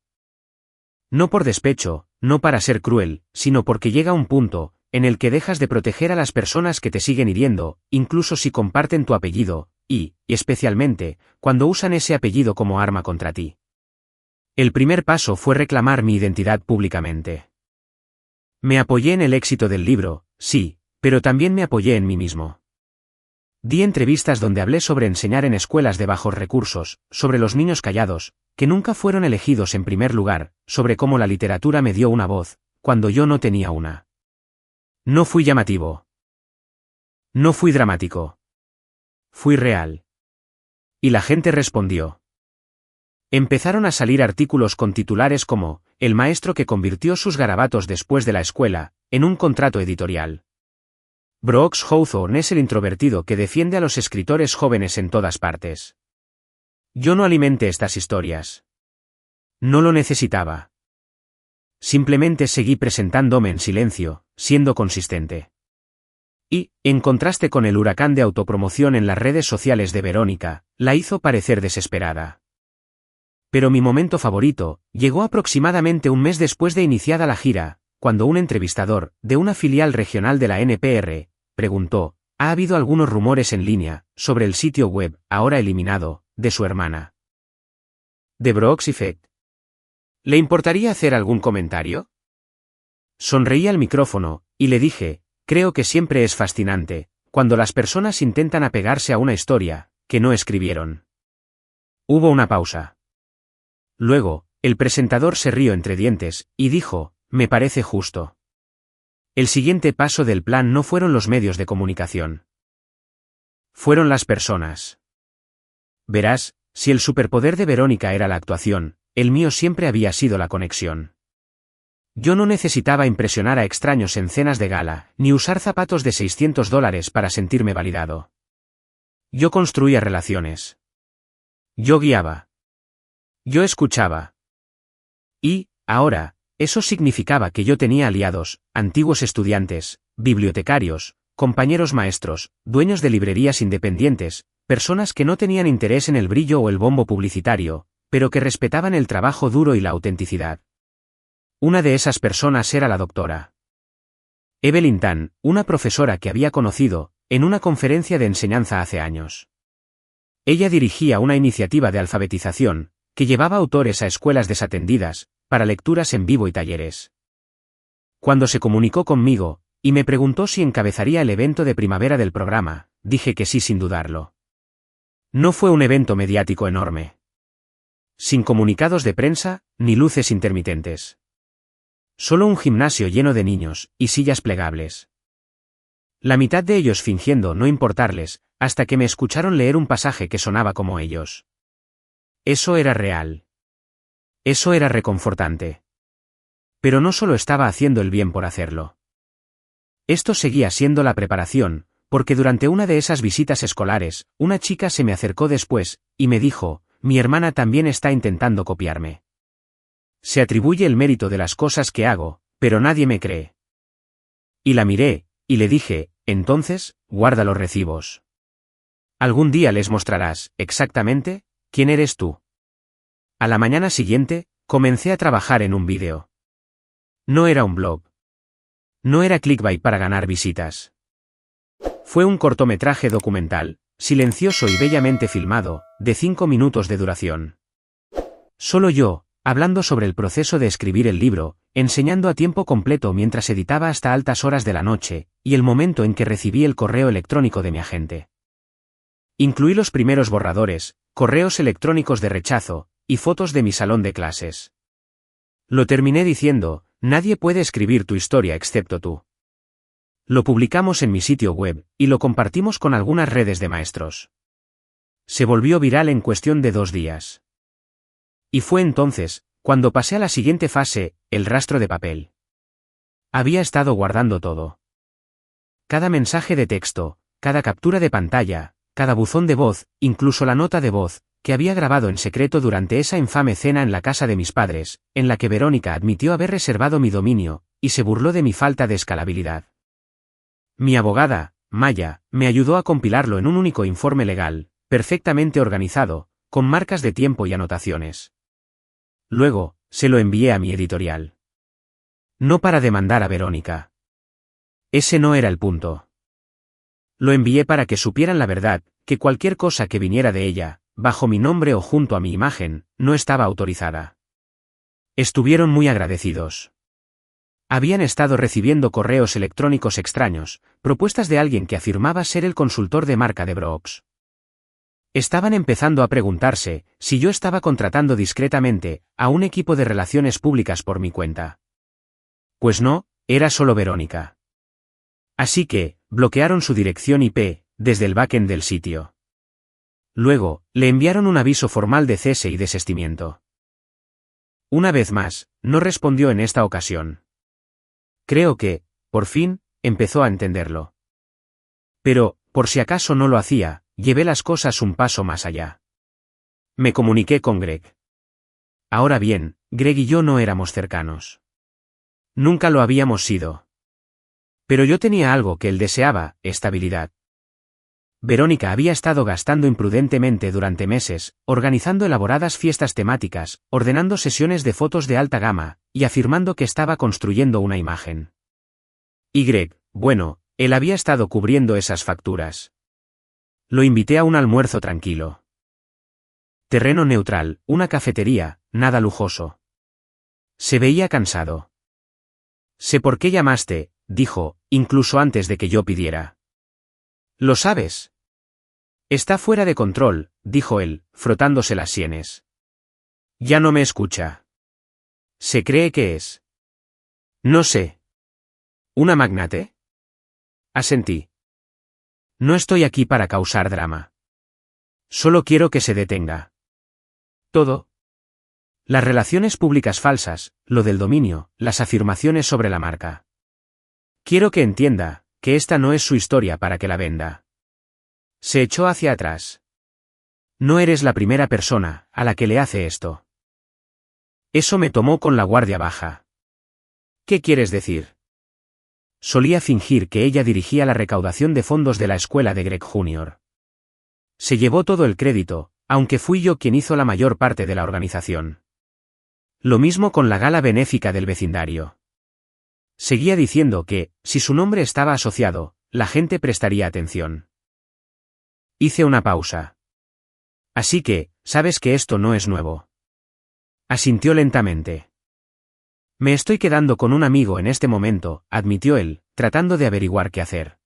No por despecho, no para ser cruel, sino porque llega un punto, en el que dejas de proteger a las personas que te siguen hiriendo, incluso si comparten tu apellido, y especialmente, cuando usan ese apellido como arma contra ti. El primer paso fue reclamar mi identidad públicamente. Me apoyé en el éxito del libro, sí, pero también me apoyé en mí mismo. Di entrevistas donde hablé sobre enseñar en escuelas de bajos recursos, sobre los niños callados, que nunca fueron elegidos en primer lugar, sobre cómo la literatura me dio una voz, cuando yo no tenía una. No fui llamativo. No fui dramático. Fui real. Y la gente respondió. Empezaron a salir artículos con titulares como, el maestro que convirtió sus garabatos después de la escuela, en un contrato editorial. Brooks Hawthorne es el introvertido que defiende a los escritores jóvenes en todas partes. Yo no alimenté estas historias. No lo necesitaba. Simplemente seguí presentándome en silencio, siendo consistente. Y, en contraste con el huracán de autopromoción en las redes sociales de Verónica, la hizo parecer desesperada. Pero mi momento favorito, llegó aproximadamente un mes después de iniciada la gira, cuando un entrevistador, de una filial regional de la NPR, preguntó, ¿ha habido algunos rumores en línea, sobre el sitio web, ahora eliminado, de su hermana? ¿De Brooks Effect? ¿Le importaría hacer algún comentario? Sonreí al micrófono, y le dije, creo que siempre es fascinante, cuando las personas intentan apegarse a una historia, que no escribieron. Hubo una pausa. Luego, el presentador se rió entre dientes, y dijo, me parece justo. El siguiente paso del plan no fueron los medios de comunicación. Fueron las personas. Verás, si el superpoder de Verónica era la actuación, el mío siempre había sido la conexión. Yo no necesitaba impresionar a extraños en cenas de gala, ni usar zapatos de $600 para sentirme validado. Yo construía relaciones. Yo guiaba. Yo escuchaba. Y, ahora, eso significaba que yo tenía aliados, antiguos estudiantes, bibliotecarios, compañeros maestros, dueños de librerías independientes, personas que no tenían interés en el brillo o el bombo publicitario, pero que respetaban el trabajo duro y la autenticidad. Una de esas personas era la doctora Evelyn Tan, una profesora que había conocido, en una conferencia de enseñanza hace años. Ella dirigía una iniciativa de alfabetización, que llevaba autores a escuelas desatendidas, para lecturas en vivo y talleres. Cuando se comunicó conmigo, y me preguntó si encabezaría el evento de primavera del programa, dije que sí sin dudarlo. No fue un evento mediático enorme. Sin comunicados de prensa, ni luces intermitentes. Solo un gimnasio lleno de niños, y sillas plegables. La mitad de ellos fingiendo no importarles, hasta que me escucharon leer un pasaje que sonaba como ellos. Eso era real. Eso era reconfortante. Pero no solo estaba haciendo el bien por hacerlo. Esto seguía siendo la preparación, porque durante una de esas visitas escolares, una chica se me acercó después, y me dijo, mi hermana también está intentando copiarme. Se atribuye el mérito de las cosas que hago, pero nadie me cree. Y la miré, y le dije, entonces, guarda los recibos. Algún día les mostrarás, exactamente, quién eres tú. A la mañana siguiente, comencé a trabajar en un vídeo. No era un blog. No era clickbait para ganar visitas. Fue un cortometraje documental, silencioso y bellamente filmado, de 5 minutos de duración. Solo yo, hablando sobre el proceso de escribir el libro, enseñando a tiempo completo mientras editaba hasta altas horas de la noche, y el momento en que recibí el correo electrónico de mi agente. Incluí los primeros borradores, correos electrónicos de rechazo, y fotos de mi salón de clases. Lo terminé diciendo: nadie puede escribir tu historia excepto tú. Lo publicamos en mi sitio web, y lo compartimos con algunas redes de maestros. Se volvió viral en cuestión de 2 días. Y fue entonces, cuando pasé a la siguiente fase, el rastro de papel. Había estado guardando todo. Cada mensaje de texto, cada captura de pantalla, cada buzón de voz, incluso la nota de voz, que había grabado en secreto durante esa infame cena en la casa de mis padres, en la que Verónica admitió haber reservado mi dominio, y se burló de mi falta de escalabilidad. Mi abogada, Maya, me ayudó a compilarlo en un único informe legal, perfectamente organizado, con marcas de tiempo y anotaciones. Luego, se lo envié a mi editorial. No para demandar a Verónica. Ese no era el punto. Lo envié para que supieran la verdad, que cualquier cosa que viniera de ella, bajo mi nombre o junto a mi imagen, no estaba autorizada. Estuvieron muy agradecidos. Habían estado recibiendo correos electrónicos extraños, propuestas de alguien que afirmaba ser el consultor de marca de Brooks. Estaban empezando a preguntarse si yo estaba contratando discretamente a un equipo de relaciones públicas por mi cuenta. Pues no, era solo Verónica. Así que, bloquearon su dirección IP, desde el backend del sitio. Luego, le enviaron un aviso formal de cese y desistimiento. Una vez más, no respondió en esta ocasión. Creo que, por fin, empezó a entenderlo. Pero, por si acaso no lo hacía, llevé las cosas un paso más allá. Me comuniqué con Greg. Ahora bien, Greg y yo no éramos cercanos. Nunca lo habíamos sido. Pero yo tenía algo que él deseaba: estabilidad. Verónica había estado gastando imprudentemente durante meses, organizando elaboradas fiestas temáticas, ordenando sesiones de fotos de alta gama, y afirmando que estaba construyendo una imagen. Y Greg, bueno, él había estado cubriendo esas facturas. Lo invité a un almuerzo tranquilo. Terreno neutral, una cafetería, nada lujoso. Se veía cansado. Sé por qué llamaste, dijo, incluso antes de que yo pidiera. ¿Lo sabes? Está fuera de control, dijo él, frotándose las sienes. Ya no me escucha. ¿Se cree que es? No sé. ¿Una magnate? Asentí. No estoy aquí para causar drama. Solo quiero que se detenga. Todo. Las relaciones públicas falsas, lo del dominio, las afirmaciones sobre la marca. Quiero que entienda que esta no es su historia para que la venda. Se echó hacia atrás. No eres la primera persona a la que le hace esto. Eso me tomó con la guardia baja. ¿Qué quieres decir? Solía fingir que ella dirigía la recaudación de fondos de la escuela de Greg Jr. Se llevó todo el crédito, aunque fui yo quien hizo la mayor parte de la organización. Lo mismo con la gala benéfica del vecindario. Seguía diciendo que, si su nombre estaba asociado, la gente prestaría atención. Hice una pausa. Así que, sabes que esto no es nuevo. Asintió lentamente. Me estoy quedando con un amigo en este momento, admitió él, tratando de averiguar qué hacer.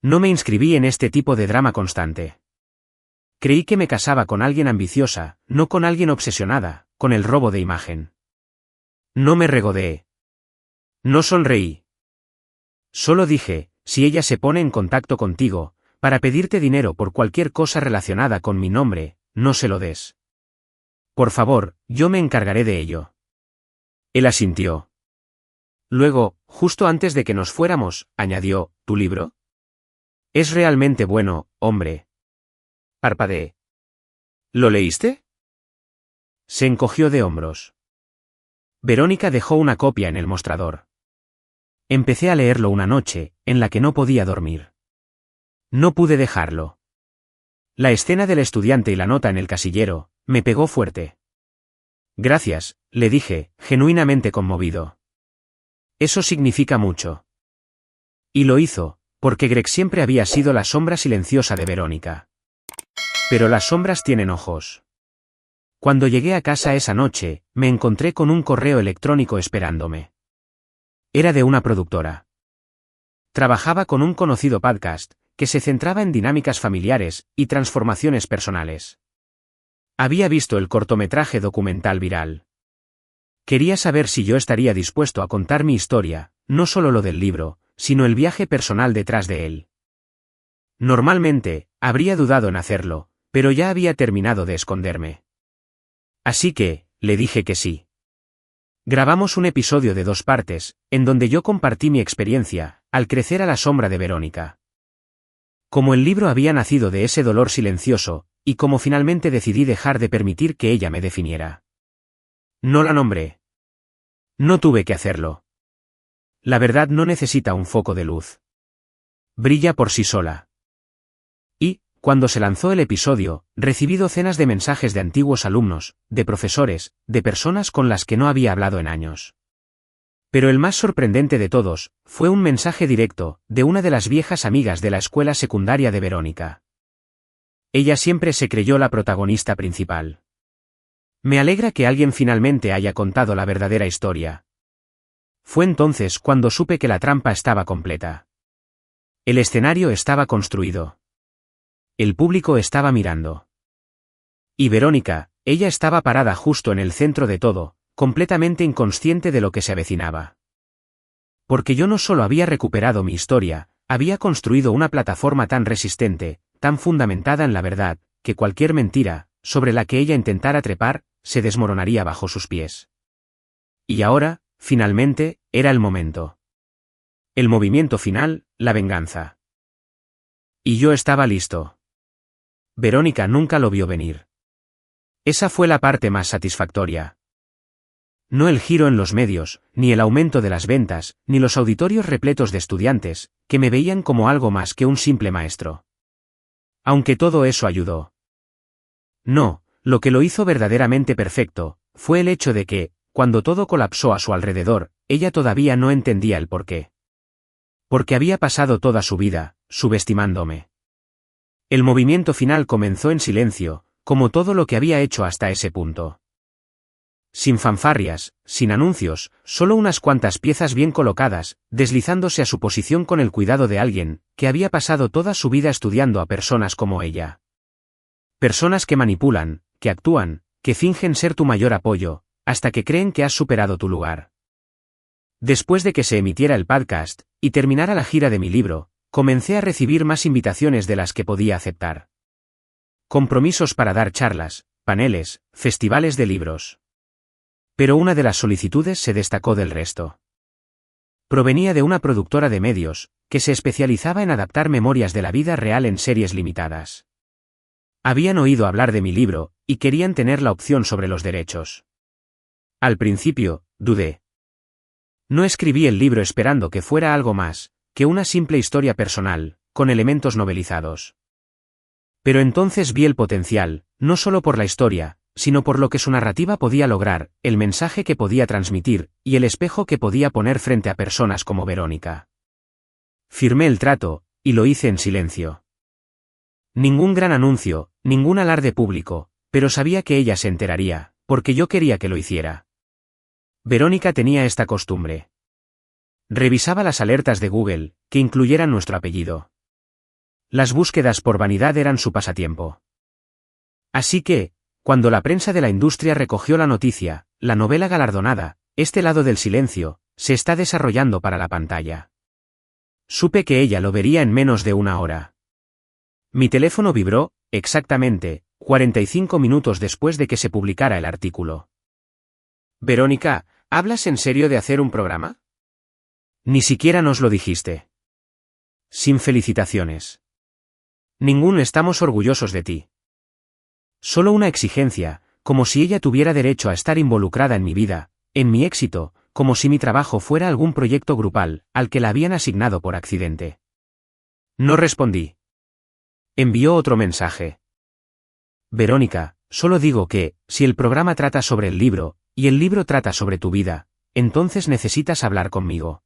No me inscribí en este tipo de drama constante. Creí que me casaba con alguien ambiciosa, no con alguien obsesionada, con el robo de imagen. No me regodeé. No sonreí. Solo dije: si ella se pone en contacto contigo, para pedirte dinero por cualquier cosa relacionada con mi nombre, no se lo des. Por favor, yo me encargaré de ello. Él asintió. Luego, justo antes de que nos fuéramos, añadió: ¿tu libro? Es realmente bueno, hombre. Parpadeé. ¿Lo leíste? Se encogió de hombros. Verónica dejó una copia en el mostrador. Empecé a leerlo una noche, en la que no podía dormir. No pude dejarlo. La escena del estudiante y la nota en el casillero me pegó fuerte. Gracias, le dije, genuinamente conmovido. Eso significa mucho. Y lo hizo, porque Greg siempre había sido la sombra silenciosa de Verónica. Pero las sombras tienen ojos. Cuando llegué a casa esa noche, me encontré con un correo electrónico esperándome. Era de una productora. Trabajaba con un conocido podcast, que se centraba en dinámicas familiares y transformaciones personales. Había visto el cortometraje documental viral. Quería saber si yo estaría dispuesto a contar mi historia, no solo lo del libro, sino el viaje personal detrás de él. Normalmente, habría dudado en hacerlo, pero ya había terminado de esconderme. Así que, le dije que sí. Grabamos un episodio de 2 partes, en donde yo compartí mi experiencia, al crecer a la sombra de Verónica. Como el libro había nacido de ese dolor silencioso, y como finalmente decidí dejar de permitir que ella me definiera. No la nombré. No tuve que hacerlo. La verdad no necesita un foco de luz. Brilla por sí sola. Y, cuando se lanzó el episodio, recibí docenas de mensajes de antiguos alumnos, de profesores, de personas con las que no había hablado en años. Pero el más sorprendente de todos, fue un mensaje directo, de una de las viejas amigas de la escuela secundaria de Verónica. Ella siempre se creyó la protagonista principal. Me alegra que alguien finalmente haya contado la verdadera historia. Fue entonces cuando supe que la trampa estaba completa. El escenario estaba construido. El público estaba mirando. Y Verónica, ella estaba parada justo en el centro de todo, completamente inconsciente de lo que se avecinaba. Porque yo no solo había recuperado mi historia, había construido una plataforma tan resistente, tan fundamentada en la verdad, que cualquier mentira, sobre la que ella intentara trepar, se desmoronaría bajo sus pies. Y ahora, finalmente, era el momento. El movimiento final, la venganza. Y yo estaba listo. Verónica nunca lo vio venir. Esa fue la parte más satisfactoria. No el giro en los medios, ni el aumento de las ventas, ni los auditorios repletos de estudiantes, que me veían como algo más que un simple maestro. Aunque todo eso ayudó. No, lo que lo hizo verdaderamente perfecto, fue el hecho de que, cuando todo colapsó a su alrededor, ella todavía no entendía el porqué. Porque había pasado toda su vida, subestimándome. El movimiento final comenzó en silencio, como todo lo que había hecho hasta ese punto. Sin fanfarrias, sin anuncios, solo unas cuantas piezas bien colocadas, deslizándose a su posición con el cuidado de alguien, que había pasado toda su vida estudiando a personas como ella. Personas que manipulan, que actúan, que fingen ser tu mayor apoyo, hasta que creen que has superado tu lugar. Después de que se emitiera el podcast, y terminara la gira de mi libro, comencé a recibir más invitaciones de las que podía aceptar. Compromisos para dar charlas, paneles, festivales de libros. Pero una de las solicitudes se destacó del resto. Provenía de una productora de medios, que se especializaba en adaptar memorias de la vida real en series limitadas. Habían oído hablar de mi libro, y querían tener la opción sobre los derechos. Al principio, dudé. No escribí el libro esperando que fuera algo más, que una simple historia personal, con elementos novelizados. Pero entonces vi el potencial, no solo por la historia, sino por lo que su narrativa podía lograr, el mensaje que podía transmitir, y el espejo que podía poner frente a personas como Verónica. Firmé el trato, y lo hice en silencio. Ningún gran anuncio, ningún alarde público, pero sabía que ella se enteraría, porque yo quería que lo hiciera. Verónica tenía esta costumbre. Revisaba las alertas de Google, que incluyeran nuestro apellido. Las búsquedas por vanidad eran su pasatiempo. Así que, cuando la prensa de la industria recogió la noticia, la novela galardonada, Este lado del silencio, se está desarrollando para la pantalla. Supe que ella lo vería en menos de una hora. Mi teléfono vibró, exactamente, 45 minutos después de que se publicara el artículo. Verónica, ¿hablas en serio de hacer un programa? Ni siquiera nos lo dijiste. Sin felicitaciones. Ninguno estamos orgullosos de ti. Solo una exigencia, como si ella tuviera derecho a estar involucrada en mi vida, en mi éxito, como si mi trabajo fuera algún proyecto grupal, al que la habían asignado por accidente. No respondí. Envió otro mensaje. Verónica, solo digo que, si el programa trata sobre el libro, y el libro trata sobre tu vida, entonces necesitas hablar conmigo.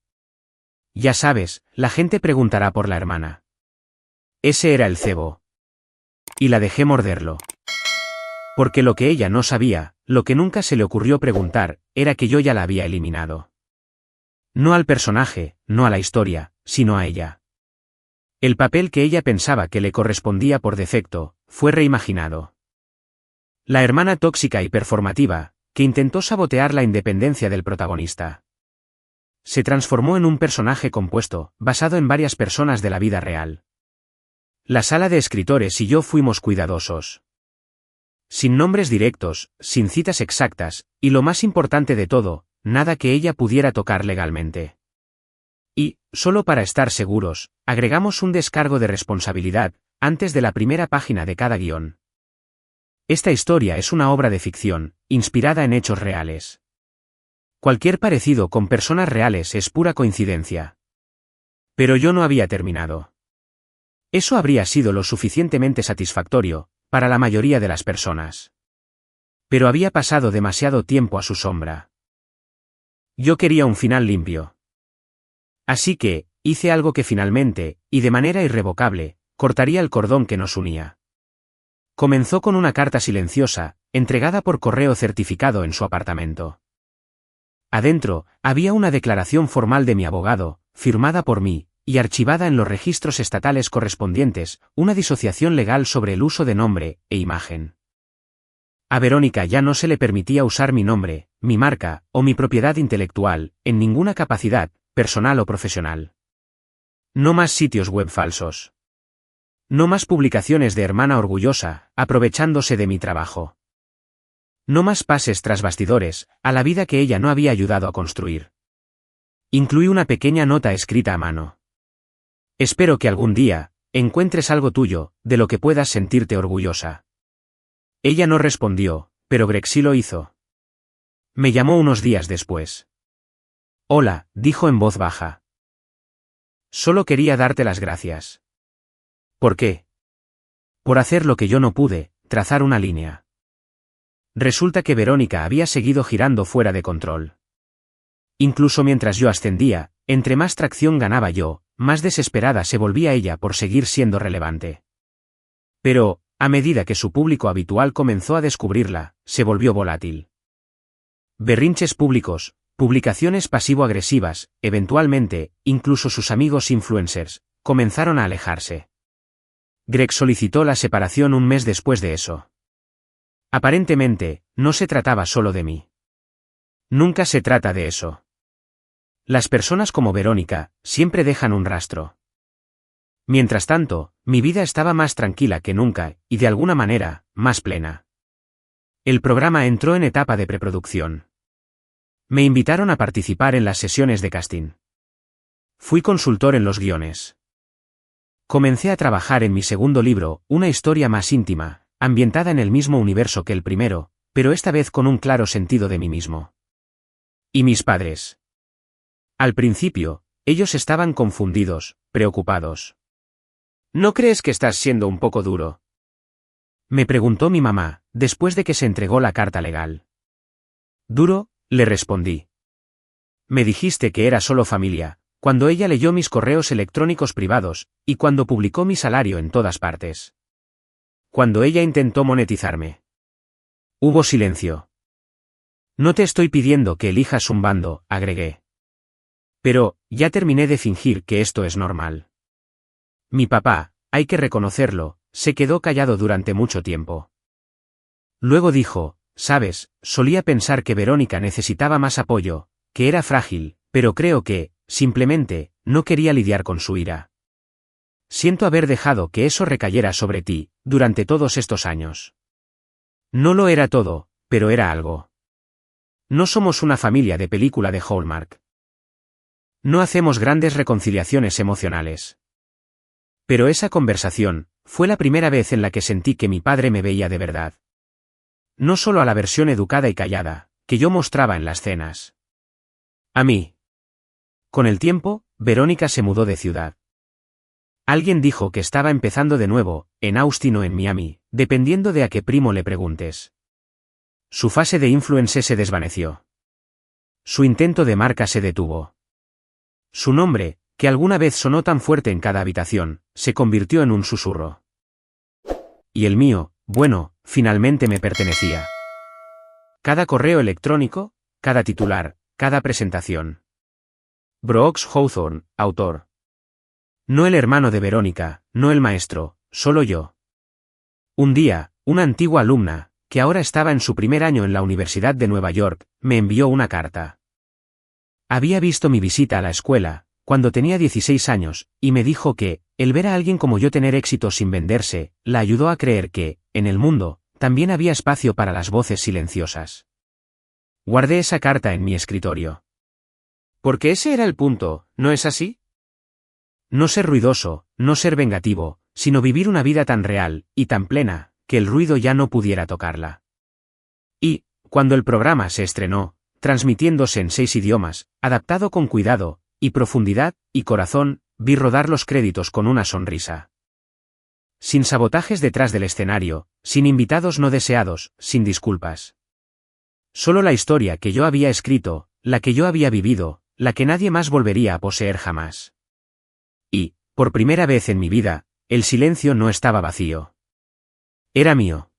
Ya sabes, la gente preguntará por la hermana. Ese era el cebo. Y la dejé morderlo. Porque lo que ella no sabía, lo que nunca se le ocurrió preguntar, era que yo ya la había eliminado. No al personaje, no a la historia, sino a ella. El papel que ella pensaba que le correspondía por defecto, fue reimaginado. La hermana tóxica y performativa, que intentó sabotear la independencia del protagonista. Se transformó en un personaje compuesto, basado en varias personas de la vida real. La sala de escritores y yo fuimos cuidadosos. Sin nombres directos, sin citas exactas, y lo más importante de todo, nada que ella pudiera tocar legalmente. Y, solo para estar seguros, agregamos un descargo de responsabilidad, antes de la primera página de cada guión. Esta historia es una obra de ficción, inspirada en hechos reales. Cualquier parecido con personas reales es pura coincidencia. Pero yo no había terminado. Eso habría sido lo suficientemente satisfactorio, para la mayoría de las personas. Pero había pasado demasiado tiempo a su sombra. Yo quería un final limpio. Así que, hice algo que finalmente, y de manera irrevocable, cortaría el cordón que nos unía. Comenzó con una carta silenciosa, entregada por correo certificado en su apartamento. Adentro, había una declaración formal de mi abogado, firmada por mí, y archivada en los registros estatales correspondientes, una disociación legal sobre el uso de nombre e imagen. A Verónica ya no se le permitía usar mi nombre, mi marca, o mi propiedad intelectual, en ninguna capacidad, personal o profesional. No más sitios web falsos. No más publicaciones de hermana orgullosa, aprovechándose de mi trabajo. No más pases tras bastidores, a la vida que ella no había ayudado a construir. Incluí una pequeña nota escrita a mano. Espero que algún día, encuentres algo tuyo, de lo que puedas sentirte orgullosa. Ella no respondió, pero Greg sí lo hizo. Me llamó unos días después. Hola, dijo en voz baja. Solo quería darte las gracias. ¿Por qué? Por hacer lo que yo no pude, trazar una línea. Resulta que Verónica había seguido girando fuera de control. Incluso mientras yo ascendía, entre más tracción ganaba yo, más desesperada se volvía ella por seguir siendo relevante. Pero, a medida que su público habitual comenzó a descubrirla, se volvió volátil. Berrinches públicos, publicaciones pasivo-agresivas, eventualmente, incluso sus amigos influencers, comenzaron a alejarse. Greg solicitó la separación un mes después de eso. Aparentemente, no se trataba solo de mí. Nunca se trata de eso. Las personas como Verónica, siempre dejan un rastro. Mientras tanto, mi vida estaba más tranquila que nunca, y de alguna manera, más plena. El programa entró en etapa de preproducción. Me invitaron a participar en las sesiones de casting. Fui consultor en los guiones. Comencé a trabajar en mi segundo libro, una historia más íntima, ambientada en el mismo universo que el primero, pero esta vez con un claro sentido de mí mismo. ¿Y mis padres? Al principio, ellos estaban confundidos, preocupados. ¿No crees que estás siendo un poco duro?, me preguntó mi mamá, después de que se entregó la carta legal. ¿Duro?, le respondí. Me dijiste que era solo familia, cuando ella leyó mis correos electrónicos privados, y cuando publicó mi salario en todas partes. Cuando ella intentó monetizarme. Hubo silencio. No te estoy pidiendo que elijas un bando, agregué. Pero, ya terminé de fingir que esto es normal. Mi papá, hay que reconocerlo, se quedó callado durante mucho tiempo. Luego dijo, sabes, solía pensar que Verónica necesitaba más apoyo, que era frágil, pero creo que, simplemente, no quería lidiar con su ira. Siento haber dejado que eso recayera sobre ti, durante todos estos años. No lo era todo, pero era algo. No somos una familia de película de Hallmark. No hacemos grandes reconciliaciones emocionales. Pero esa conversación, fue la primera vez en la que sentí que mi padre me veía de verdad. No solo a la versión educada y callada, que yo mostraba en las cenas. A mí. Con el tiempo, Verónica se mudó de ciudad. Alguien dijo que estaba empezando de nuevo, en Austin o en Miami, dependiendo de a qué primo le preguntes. Su fase de influencer se desvaneció. su intento de marca se detuvo. Su nombre, que alguna vez sonó tan fuerte en cada habitación, se convirtió en un susurro. Y el mío, bueno, finalmente me pertenecía. Cada correo electrónico, cada titular, cada presentación. Brooks Hawthorne, autor. No el hermano de Verónica, no el maestro, solo yo. Un día, una antigua alumna, que ahora estaba en su primer año en la Universidad de Nueva York, me envió una carta. Había visto mi visita a la escuela, cuando tenía 16 años, y me dijo que, el ver a alguien como yo tener éxito sin venderse, la ayudó a creer que, en el mundo, también había espacio para las voces silenciosas. Guardé esa carta en mi escritorio. Porque ese era el punto, ¿no es así? No ser ruidoso, no ser vengativo, sino vivir una vida tan real, y tan plena, que el ruido ya no pudiera tocarla. Y, cuando el programa se estrenó, transmitiéndose en 6 idiomas, adaptado con cuidado, y profundidad, y corazón, vi rodar los créditos con una sonrisa. Sin sabotajes detrás del escenario, sin invitados no deseados, sin disculpas. Solo la historia que yo había escrito, la que yo había vivido, la que nadie más volvería a poseer jamás. Y, por primera vez en mi vida, el silencio no estaba vacío. Era mío.